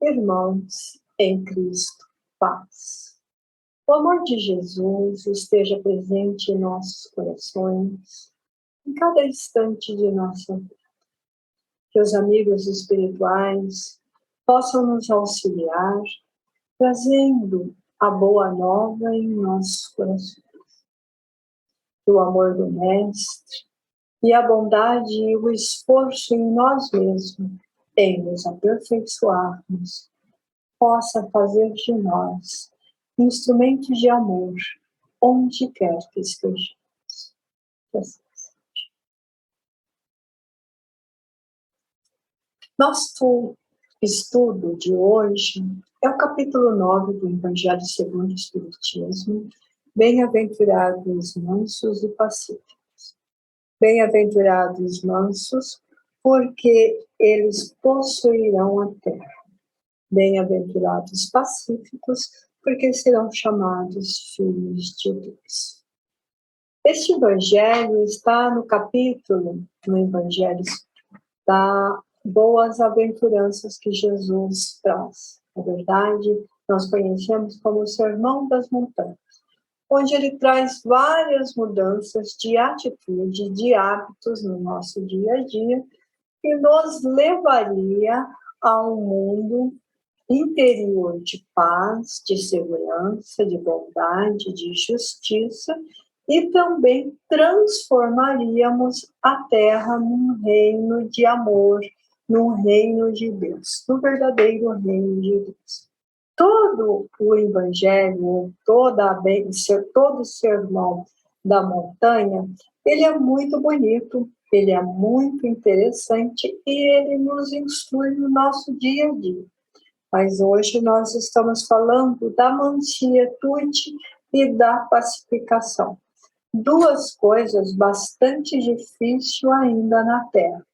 Irmãos em Cristo, paz. O amor de Jesus esteja presente em nossos corações, em cada instante de nossa vida. Que os amigos espirituais possam nos auxiliar, trazendo a boa nova em nossos corações. Que o amor do Mestre e a bondade e o esforço em nós mesmos, em nos aperfeiçoarmos, possa fazer de nós instrumentos de amor, onde quer que estejamos. Nosso estudo de hoje é o capítulo 9 do Evangelho segundo o Espiritismo. Bem-aventurados mansos e pacíficos. Bem-aventurados mansos, porque eles possuirão a terra. Bem-aventurados pacíficos, porque serão chamados filhos de Deus. Este Evangelho está no capítulo, no Evangelho da boas-aventuranças que Jesus traz. Na verdade, nós conhecemos como o Sermão das Montanhas, onde ele traz várias mudanças de atitude, de hábitos no nosso dia a dia, que nos levaria a um mundo interior de paz, de segurança, de bondade, de justiça, e também transformaríamos a terra num reino de amor, num reino de Deus, no verdadeiro reino de Deus. Todo o Evangelho, todo o sermão da montanha, ele é muito bonito, ele é muito interessante e ele nos instrui no nosso dia a dia. Mas hoje nós estamos falando da mansietude e da pacificação. Duas coisas bastante difíceis ainda na Terra.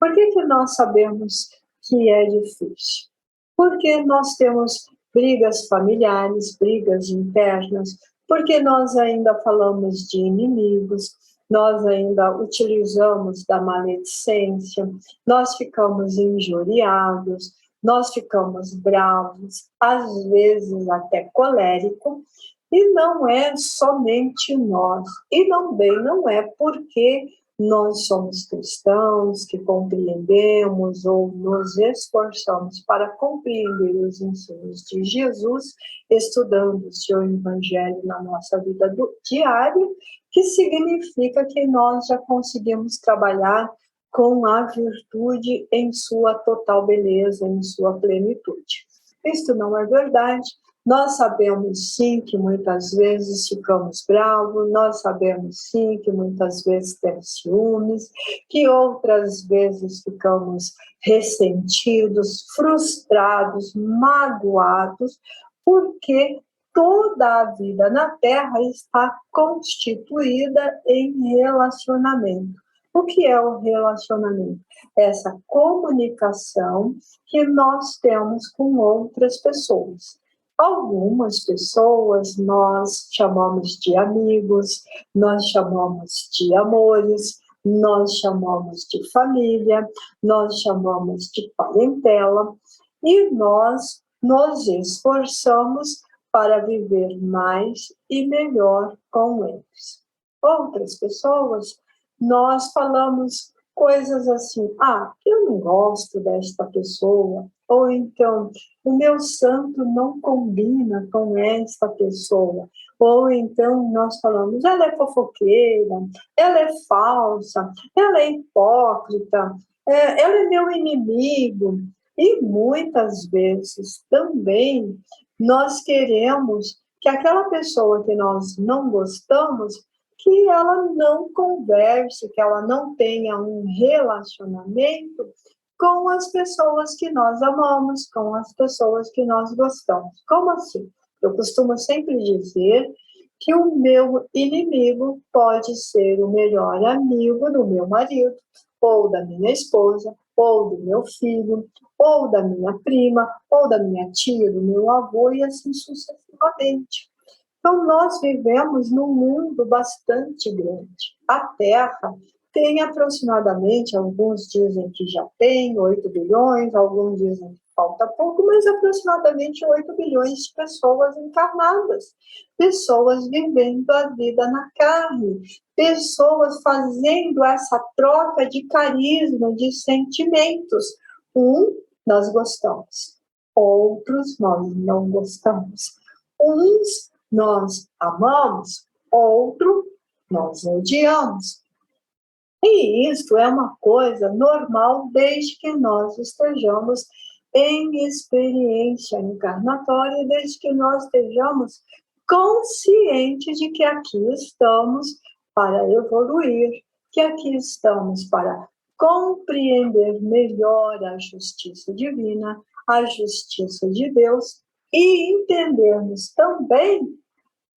Por que nós sabemos que é difícil? Porque nós temos brigas familiares, brigas internas, porque nós ainda falamos de inimigos, nós ainda utilizamos da maledicência, nós ficamos injuriados, nós ficamos bravos, às vezes até colérico, e não é somente nós, e também não é porque nós somos cristãos que compreendemos ou nos esforçamos para compreender os ensinos de Jesus, estudando o seu Evangelho na nossa vida diária, que significa que nós já conseguimos trabalhar com a virtude em sua total beleza, em sua plenitude. Isto não é verdade. Nós sabemos sim que muitas vezes ficamos bravos, nós sabemos sim que muitas vezes temos ciúmes, que outras vezes ficamos ressentidos, frustrados, magoados, porque toda a vida na Terra está constituída em relacionamento. O que é o relacionamento? Essa comunicação que nós temos com outras pessoas. Algumas pessoas nós chamamos de amigos, nós chamamos de amores, nós chamamos de família, nós chamamos de parentela, e nós nos esforçamos para viver mais e melhor com eles. Outras pessoas, nós falamos coisas assim, eu não gosto desta pessoa, ou então, o meu santo não combina com esta pessoa, ou então nós falamos, ela é fofoqueira, ela é falsa, ela é hipócrita, ela é meu inimigo, e muitas vezes também nós queremos que aquela pessoa que nós não gostamos, que ela não converse, que ela não tenha um relacionamento com as pessoas que nós amamos, com as pessoas que nós gostamos. Como assim? Eu costumo sempre dizer que o meu inimigo pode ser o melhor amigo do meu marido, ou da minha esposa, ou do meu filho, ou da minha prima, ou da minha tia, do meu avô, e assim sucessivamente. Então, nós vivemos num mundo bastante grande. A Terra, tem aproximadamente, alguns dizem que já tem 8 bilhões, alguns dizem que falta pouco, mas aproximadamente 8 bilhões de pessoas encarnadas, pessoas vivendo a vida na carne, pessoas fazendo essa troca de carisma, de sentimentos. Nós gostamos, outros nós não gostamos. Uns nós amamos, outro nós odiamos. E isso é uma coisa normal desde que nós estejamos em experiência encarnatória, desde que nós estejamos conscientes de que aqui estamos para evoluir, que aqui estamos para compreender melhor a justiça divina, a justiça de Deus e entendermos também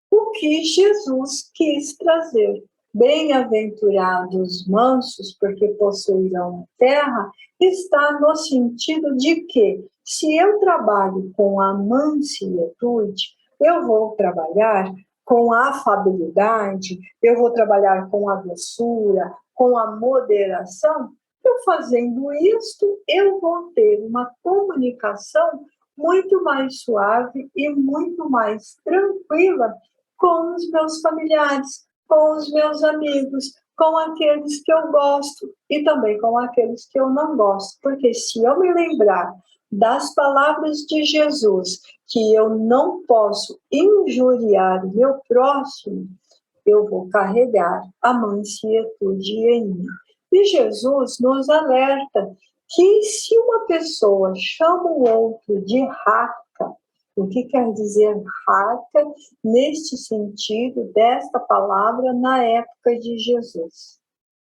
o que Jesus quis trazer. Bem-aventurados mansos, porque possuirão terra, está no sentido de que, se eu trabalho com a mansietude, eu vou trabalhar com a afabilidade, eu vou trabalhar com a doçura, com a moderação. Eu fazendo isto, eu vou ter uma comunicação muito mais suave e muito mais tranquila com os meus familiares, com os meus amigos, com aqueles que eu gosto e também com aqueles que eu não gosto. Porque se eu me lembrar das palavras de Jesus, que eu não posso injuriar meu próximo, eu vou carregar a mansietude em mim. E Jesus nos alerta que se uma pessoa chama o outro de raca, o que quer dizer raca neste sentido desta palavra na época de Jesus?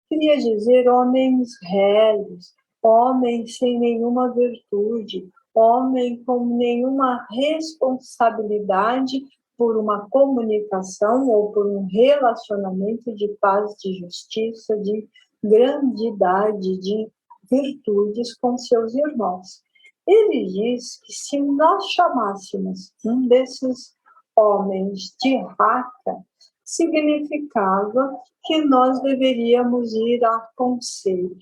Queria dizer homens réis, homens sem nenhuma virtude, homem com nenhuma responsabilidade por uma comunicação ou por um relacionamento de paz, de justiça, de grandidade, de virtudes com seus irmãos. Ele diz que se nós chamássemos um desses homens de raca, significava que nós deveríamos ir a conselho,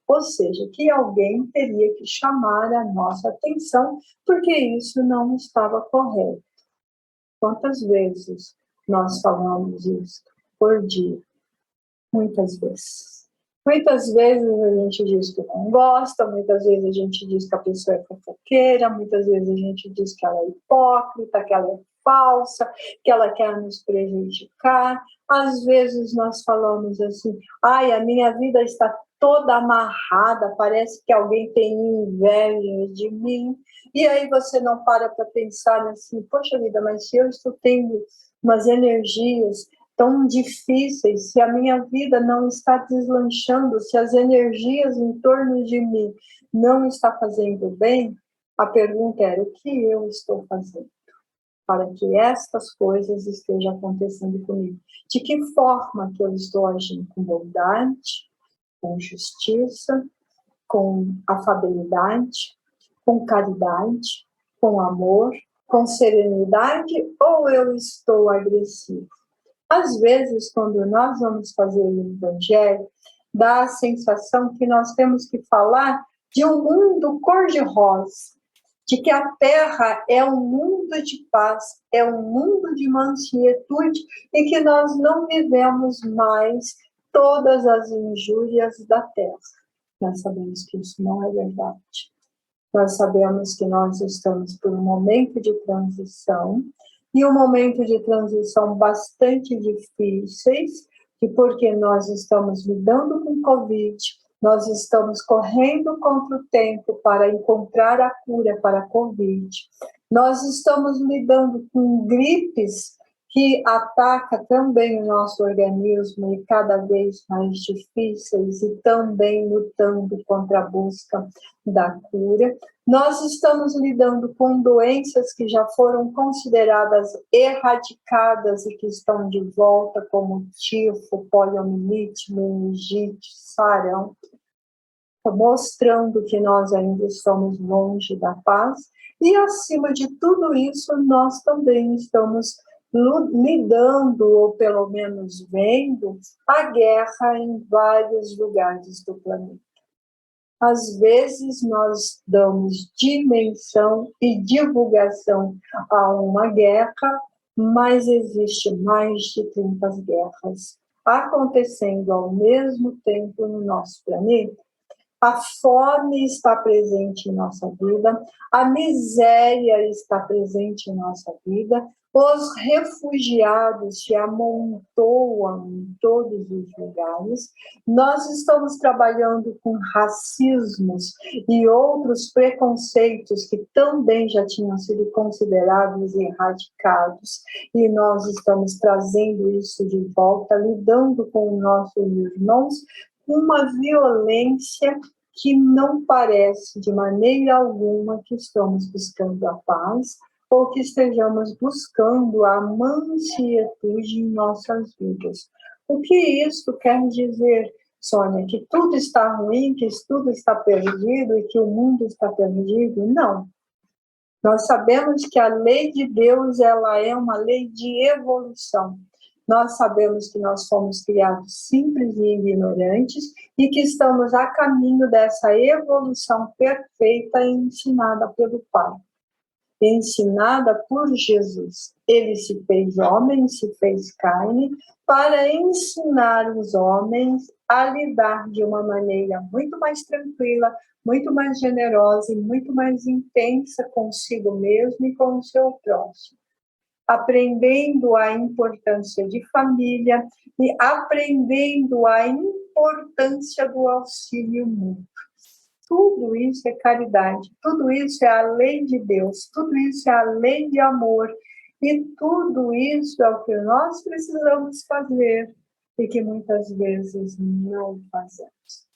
ou seja, que alguém teria que chamar a nossa atenção, porque isso não estava correto. Quantas vezes nós falamos isso por dia? Muitas vezes. Muitas vezes a gente diz que não gosta, muitas vezes a gente diz que a pessoa é fofoqueira, muitas vezes a gente diz que ela é hipócrita, que ela é falsa, que ela quer nos prejudicar. Às vezes nós falamos assim, ai, a minha vida está toda amarrada, parece que alguém tem inveja de mim. E aí você não para pensar assim, poxa vida, mas se eu estou tendo umas energias tão difíceis, se a minha vida não está deslanchando, se as energias em torno de mim não está fazendo bem, a pergunta era, o que eu estou fazendo para que estas coisas estejam acontecendo comigo? De que forma que eu estou agindo? Com bondade, com justiça, com afabilidade, com caridade, com amor, com serenidade, ou eu estou agressivo? Às vezes, quando nós vamos fazer o evangelho, dá a sensação que nós temos que falar de um mundo cor-de-rosa, de que a Terra é um mundo de paz, é um mundo de mansietude e que nós não vivemos mais todas as injúrias da Terra. Nós sabemos que isso não é verdade. Nós sabemos que nós estamos por um momento de transição, e um momento de transição bastante difíceis, e porque nós estamos lidando com Covid, nós estamos correndo contra o tempo para encontrar a cura para a Covid, nós estamos lidando com gripes que ataca também o nosso organismo e cada vez mais difíceis, e também lutando contra a busca da cura. Nós estamos lidando com doenças que já foram consideradas erradicadas e que estão de volta, como tifo, poliomielite, meningite, sarampo, mostrando que nós ainda estamos longe da paz. E, acima de tudo isso, nós também estamos lidando, ou pelo menos vendo, a guerra em vários lugares do planeta. Às vezes nós damos dimensão e divulgação a uma guerra, mas existe mais de 30 guerras acontecendo ao mesmo tempo no nosso planeta. A fome está presente em nossa vida, a miséria está presente em nossa vida, os refugiados se amontoam em todos os lugares. Nós estamos trabalhando com racismos e outros preconceitos que também já tinham sido considerados erradicados, e nós estamos trazendo isso de volta, lidando com os nossos irmãos, uma violência que não parece de maneira alguma que estamos buscando a paz ou que estejamos buscando a mansietude em nossas vidas. O que isso quer dizer, Sônia? Que tudo está ruim, que tudo está perdido e que o mundo está perdido? Não. Nós sabemos que a lei de Deus, ela é uma lei de evolução. Nós sabemos que nós fomos criados simples e ignorantes e que estamos a caminho dessa evolução perfeita ensinada pelo Pai, ensinada por Jesus. Ele se fez homem, se fez carne, para ensinar os homens a lidar de uma maneira muito mais tranquila, muito mais generosa e muito mais intensa consigo mesmo e com o seu próximo, aprendendo a importância de família e aprendendo a importância do auxílio mútuo. Tudo isso é caridade, tudo isso é a lei de Deus, tudo isso é a lei de amor, e tudo isso é o que nós precisamos fazer e que muitas vezes não fazemos.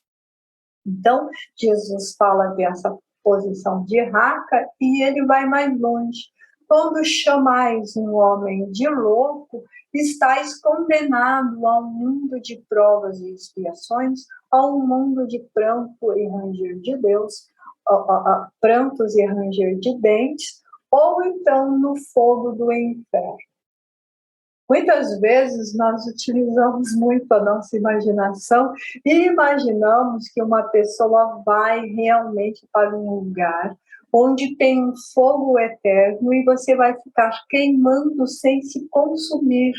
Então, Jesus fala dessa posição de raca e ele vai mais longe. Quando chamais um homem de louco, estáis condenado a um mundo de provas e expiações, a um mundo de pranto e ranger de Deus, prantos e ranger de dentes, ou então no fogo do inferno. Muitas vezes nós utilizamos muito a nossa imaginação e imaginamos que uma pessoa vai realmente para um lugar onde tem um fogo eterno e você vai ficar queimando sem se consumir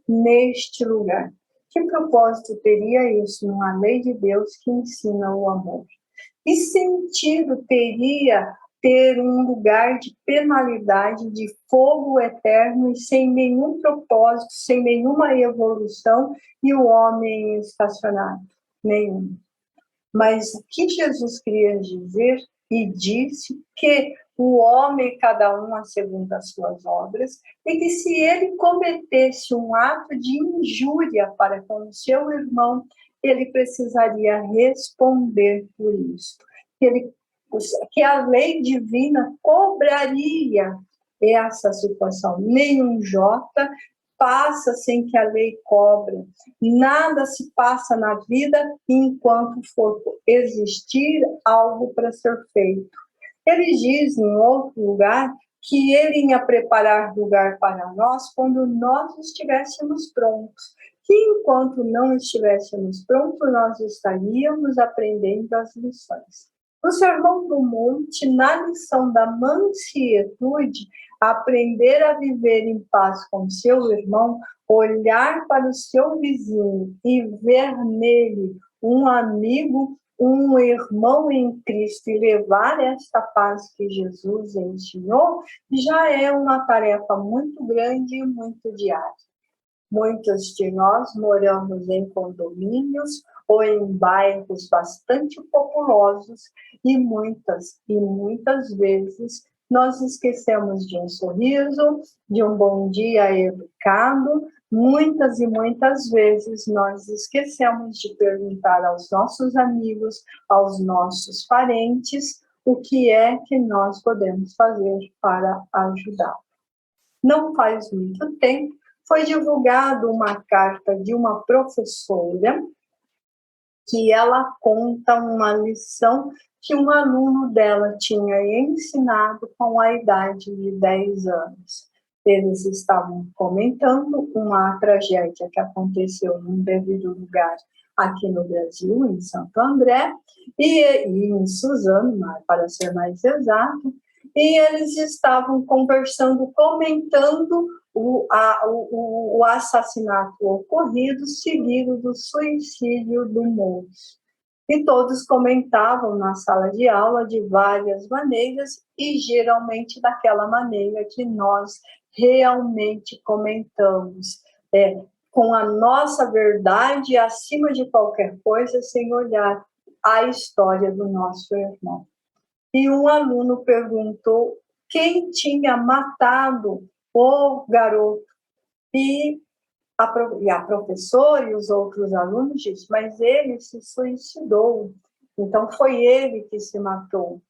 neste lugar. Que propósito teria isso numa lei de Deus que ensina o amor? Que sentido teria ter um lugar de penalidade, de fogo eterno e sem nenhum propósito, sem nenhuma evolução e o homem estacionado? Nenhum. Mas o que Jesus queria dizer e disse que o homem, cada um segundo as suas obras, e que se ele cometesse um ato de injúria para com o seu irmão, ele precisaria responder por isso. Que a lei divina cobraria essa situação. Nenhum jota passa sem que a lei cobre. Nada se passa na vida enquanto for existir algo para ser feito. Ele diz em outro lugar que ele ia preparar lugar para nós quando nós estivéssemos prontos. Que enquanto não estivéssemos prontos, nós estaríamos aprendendo as lições. No Sermão do Monte, na lição da mansietude, aprender a viver em paz com seu irmão, olhar para o seu vizinho e ver nele um amigo, um irmão em Cristo e levar esta paz que Jesus ensinou, já é uma tarefa muito grande e muito diária. Muitos de nós moramos em condomínios ou em bairros bastante populosos e muitas vezes nós esquecemos de um sorriso, de um bom dia educado. Muitas e muitas vezes nós esquecemos de perguntar aos nossos amigos, aos nossos parentes, o que é que nós podemos fazer para ajudar. Não faz muito tempo, foi divulgada uma carta de uma professora que ela conta uma lição que um aluno dela tinha ensinado com a idade de 10 anos. Eles estavam comentando uma tragédia que aconteceu num devido lugar aqui no Brasil, em Santo André, e em Suzano, para ser mais exato, e eles estavam conversando, comentando o assassinato ocorrido, seguido do suicídio do moço. E todos comentavam na sala de aula de várias maneiras, e geralmente daquela maneira que nós realmente comentamos, com a nossa verdade acima de qualquer coisa, sem olhar a história do nosso irmão. E um aluno perguntou quem tinha matado o garoto, e a professora e os outros alunos disseram, mas ele se suicidou, então foi ele que se matou.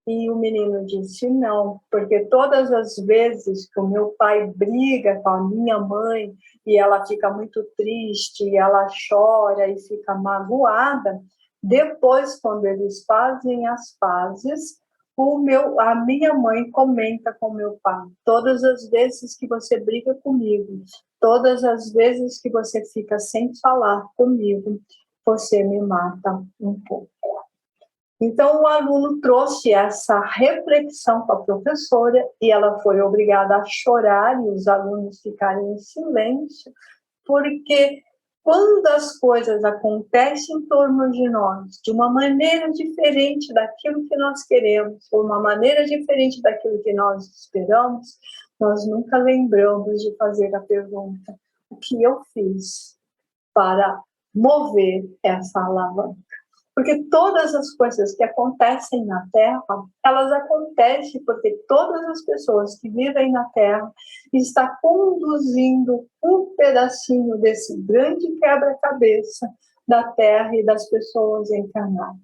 E o menino disse, não, porque todas as vezes que o meu pai briga com a minha mãe, e ela fica muito triste, e ela chora e fica magoada, depois, quando eles fazem as pazes, a minha mãe comenta com meu pai, todas as vezes que você briga comigo, todas as vezes que você fica sem falar comigo, você me mata um pouco. Então, o aluno trouxe essa reflexão para a professora e ela foi obrigada a chorar e os alunos ficarem em silêncio, porque quando as coisas acontecem em torno de nós de uma maneira diferente daquilo que nós queremos, ou uma maneira diferente daquilo que nós esperamos, nós nunca lembramos de fazer a pergunta: o que eu fiz para mover essa alavanca? Porque todas as coisas que acontecem na Terra, elas acontecem porque todas as pessoas que vivem na Terra estão conduzindo um pedacinho desse grande quebra-cabeça da Terra e das pessoas encarnadas.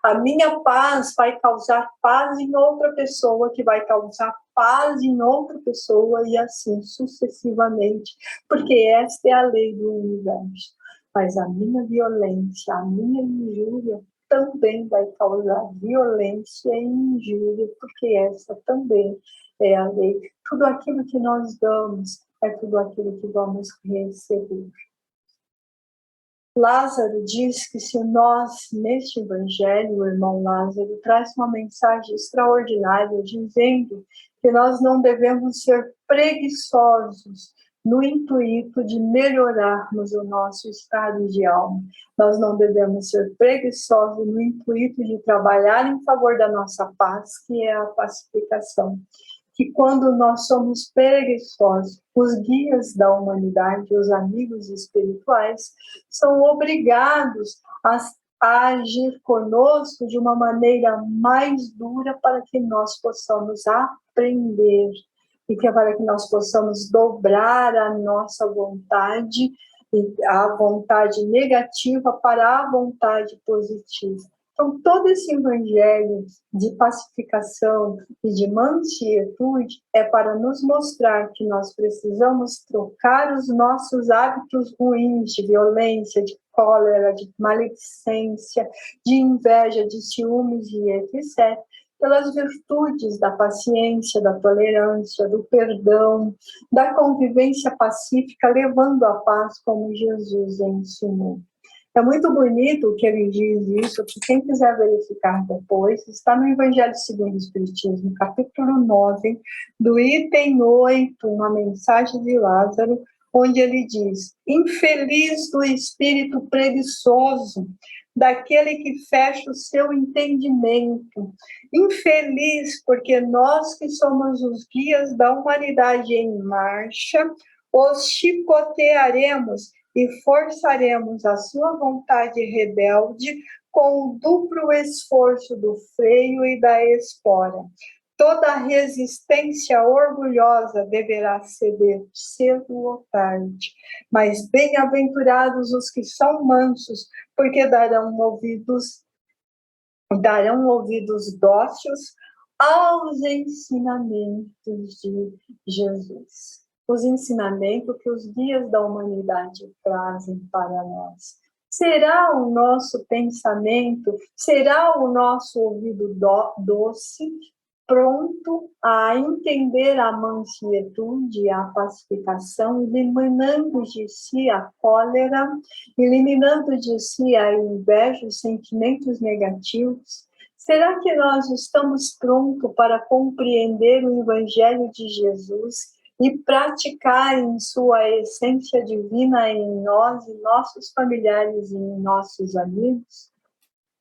A minha paz vai causar paz em outra pessoa, que vai causar paz em outra pessoa, e assim sucessivamente, porque esta é a lei do universo. Mas a minha violência, a minha injúria também vai causar violência e injúria, porque essa também é a lei. Tudo aquilo que nós damos é tudo aquilo que vamos receber. Lázaro diz que se nós, neste evangelho, o irmão Lázaro traz uma mensagem extraordinária, dizendo que nós não devemos ser preguiçosos no intuito de melhorarmos o nosso estado de alma. Nós não devemos ser preguiçosos no intuito de trabalhar em favor da nossa paz, que é a pacificação. Que quando nós somos preguiçosos, os guias da humanidade, os amigos espirituais, são obrigados a agir conosco de uma maneira mais dura para que nós possamos aprender e que para que nós possamos dobrar a nossa vontade, a vontade negativa para a vontade positiva. Então, todo esse evangelho de pacificação e de mansietude é para nos mostrar que nós precisamos trocar os nossos hábitos ruins de violência, de cólera, de maledicência, de inveja, de ciúmes e etc., pelas virtudes da paciência, da tolerância, do perdão, da convivência pacífica, levando a paz como Jesus ensinou. É muito bonito que ele diz isso, que quem quiser verificar depois, está no Evangelho segundo o Espiritismo, capítulo 9, do item 8, uma mensagem de Lázaro, onde ele diz: infeliz do espírito preguiçoso, daquele que fecha o seu entendimento. Infeliz, porque nós que somos os guias da humanidade em marcha, os chicotearemos e forçaremos a sua vontade rebelde com o duplo esforço do freio e da espora. Toda resistência orgulhosa deverá ceder cedo ou tarde, mas bem-aventurados os que são mansos, porque darão ouvidos dóceis aos ensinamentos de Jesus. Os ensinamentos que os guias da humanidade trazem para nós. Será o nosso pensamento, será o nosso ouvido doce, pronto a entender a mansietude e a pacificação, eliminando de si a cólera, eliminando de si a inveja, os sentimentos negativos? Será que nós estamos prontos para compreender o Evangelho de Jesus e praticar em sua essência divina em nós, em nossos familiares e em nossos amigos?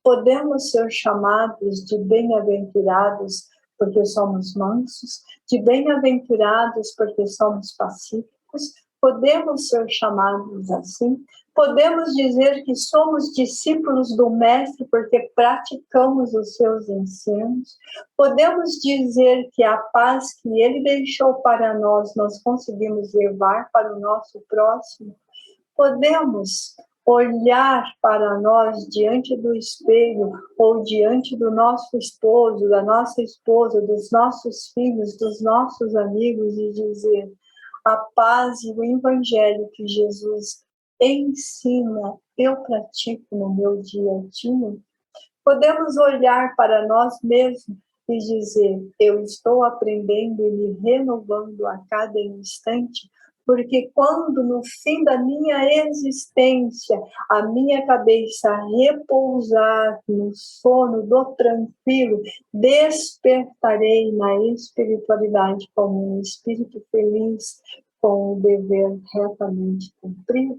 Podemos ser chamados de bem-aventurados porque somos mansos, de bem-aventurados porque somos pacíficos? Podemos ser chamados assim? Podemos dizer que somos discípulos do Mestre porque praticamos os seus ensinos? Podemos dizer que a paz que ele deixou para nós conseguimos levar para o nosso próximo? Podemos olhar para nós diante do espelho ou diante do nosso esposo, da nossa esposa, dos nossos filhos, dos nossos amigos e dizer: a paz e o evangelho que Jesus ensina, eu pratico no meu dia a dia? Podemos olhar para nós mesmos e dizer: eu estou aprendendo e me renovando a cada instante, porque quando no fim da minha existência a minha cabeça repousar no sono do tranquilo, despertarei na espiritualidade como um espírito feliz, com o dever retamente cumprido?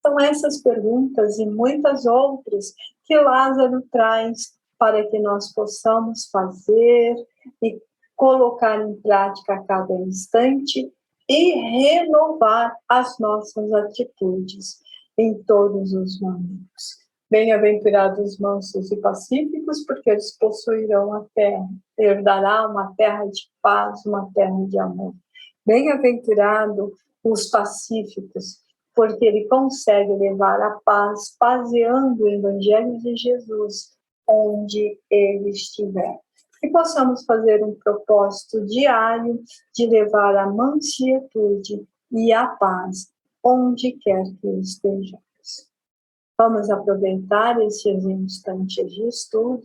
São essas perguntas e muitas outras que Lázaro traz para que nós possamos fazer e colocar em prática a cada instante e renovar as nossas atitudes em todos os momentos. Bem-aventurados mansos e pacíficos, porque eles possuirão a terra, herdará uma terra de paz, uma terra de amor. Bem-aventurado os pacíficos, porque ele consegue levar a paz, paseando o Evangelho de Jesus onde ele estiver. E possamos fazer um propósito diário de levar a mansietude e a paz onde quer que estejamos. Vamos aproveitar esses instantes de estudo,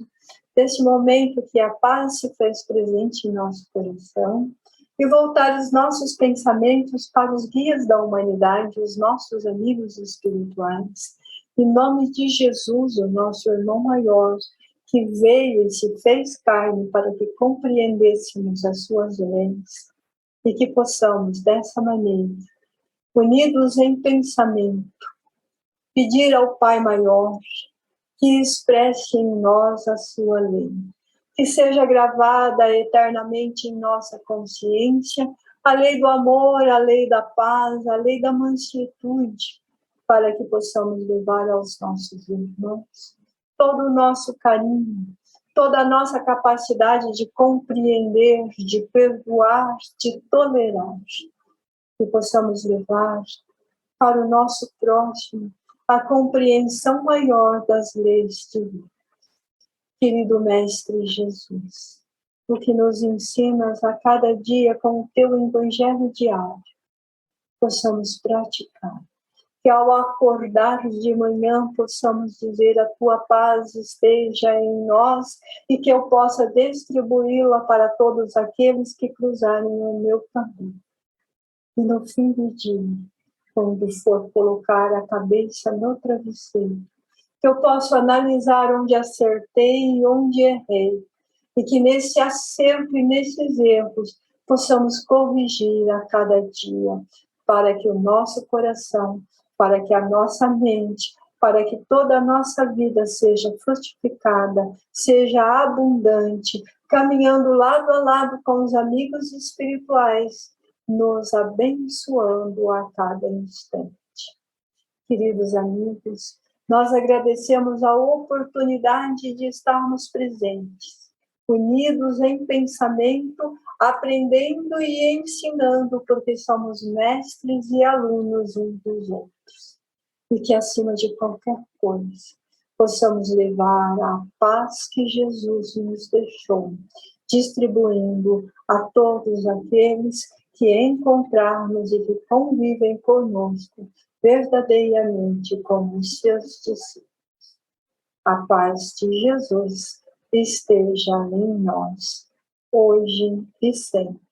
desse momento que a paz se fez presente em nosso coração, e voltar os nossos pensamentos para os guias da humanidade, os nossos amigos espirituais, em nome de Jesus, o nosso irmão maior, que veio e se fez carne para que compreendêssemos as suas leis, e que possamos, dessa maneira, unidos em pensamento, pedir ao Pai maior que expresse em nós a sua lei, que seja gravada eternamente em nossa consciência a lei do amor, a lei da paz, a lei da mansietude, para que possamos levar aos nossos irmãos todo o nosso carinho, toda a nossa capacidade de compreender, de perdoar, de tolerar, que possamos levar para o nosso próximo a compreensão maior das leis divinas. Querido Mestre Jesus, o que nos ensinas a cada dia com o teu evangelho diário, possamos praticar. Que ao acordar de manhã possamos dizer: a tua paz esteja em nós, e que eu possa distribuí-la para todos aqueles que cruzarem o meu caminho. E no fim do dia, quando for colocar a cabeça no travesseiro, que eu possa analisar onde acertei e onde errei, e que nesse acerto e nesses erros possamos corrigir a cada dia, para que o nosso coração, para que a nossa mente, para que toda a nossa vida seja frutificada, seja abundante, caminhando lado a lado com os amigos espirituais, nos abençoando a cada instante. Queridos amigos, nós agradecemos a oportunidade de estarmos presentes, unidos em pensamento, aprendendo e ensinando, porque somos mestres e alunos uns dos outros. E que, acima de qualquer coisa, possamos levar a paz que Jesus nos deixou, distribuindo a todos aqueles que encontrarmos e que convivem conosco verdadeiramente como seus discípulos. A paz de Jesus esteja em nós, hoje e sempre.